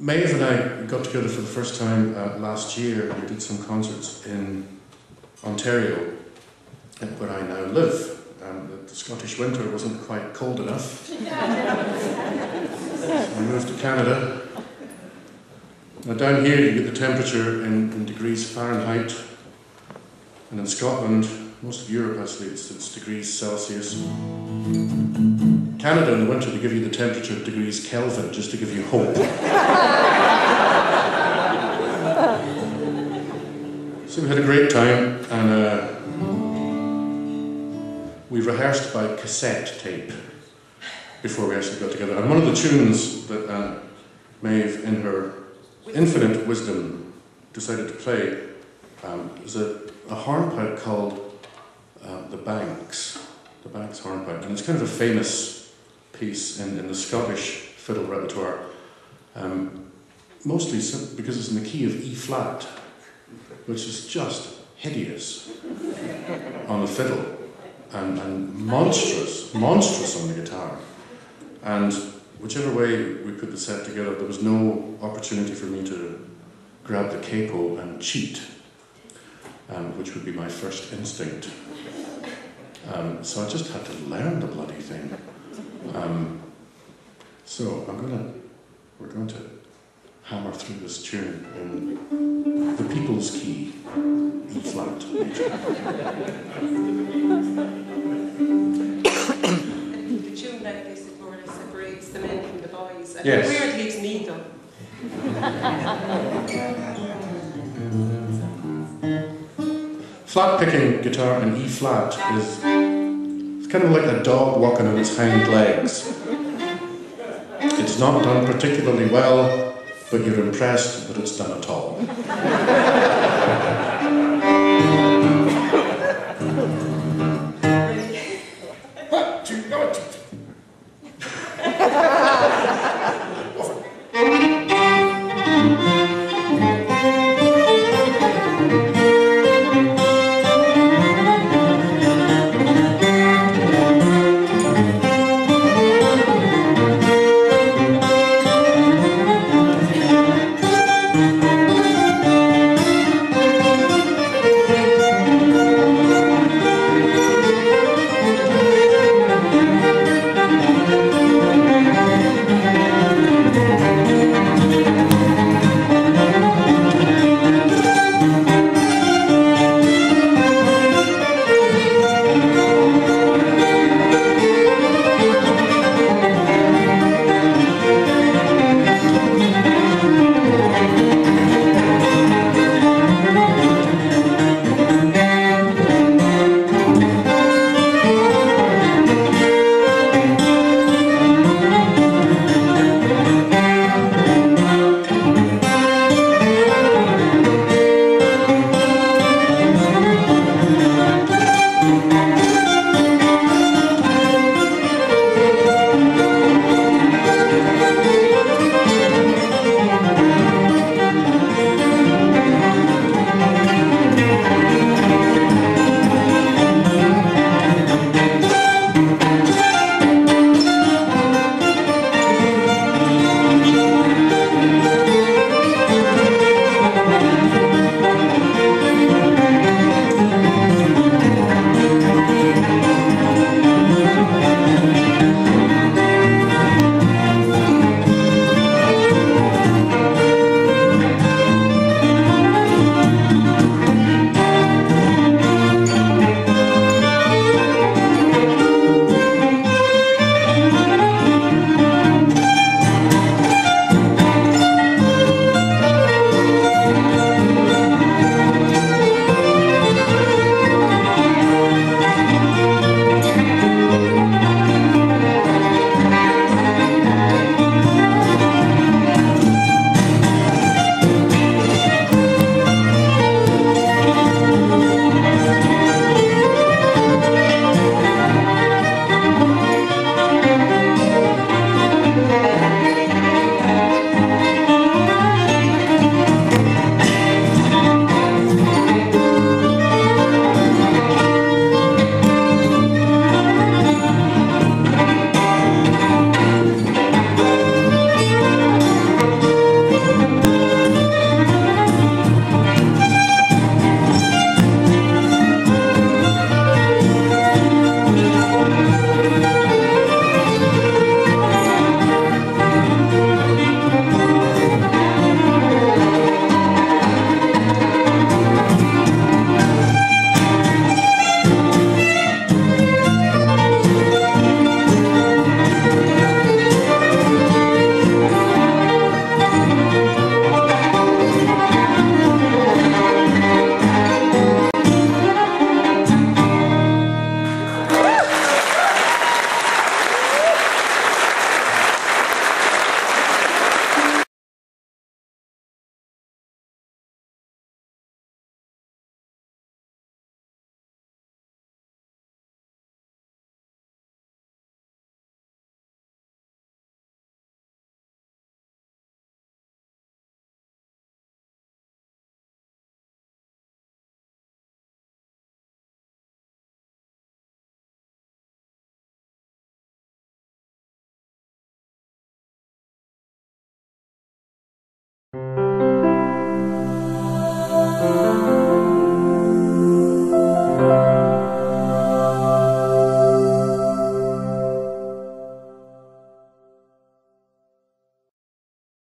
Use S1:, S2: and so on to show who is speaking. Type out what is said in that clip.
S1: Maeve and I got together for the first time last year. We did some concerts in Ontario, where I now live. The Scottish winter wasn't quite cold enough. So I moved to Canada. Now down here you get the temperature in degrees Fahrenheit, and in Scotland, most of Europe actually, it's degrees Celsius. Canada in the winter they give you the temperature of degrees Kelvin just to give you hope. So we had a great time, and we rehearsed by cassette tape before we actually got together. And one of the tunes that Maeve, in her infinite wisdom, decided to play is a hornpipe called the Banks hornpipe. And it's kind of a famous piece in the Scottish fiddle repertoire, mostly because it's in the key of E flat, which is just hideous on the fiddle. And monstrous on the guitar. And whichever way we put the set together, there was no opportunity for me to grab the capo and cheat, which would be my first instinct. So I just had to learn the bloody thing. So we're going to hammer through this tune in the People's Key, E flat major.
S2: The tune like this, it more or less separates the men from the boys. And
S1: yes.
S2: Where it leaves me though.
S1: Flat picking guitar in E flat is kind of like a dog walking on its hind legs. It's not done particularly well, but you're impressed that it's done at all.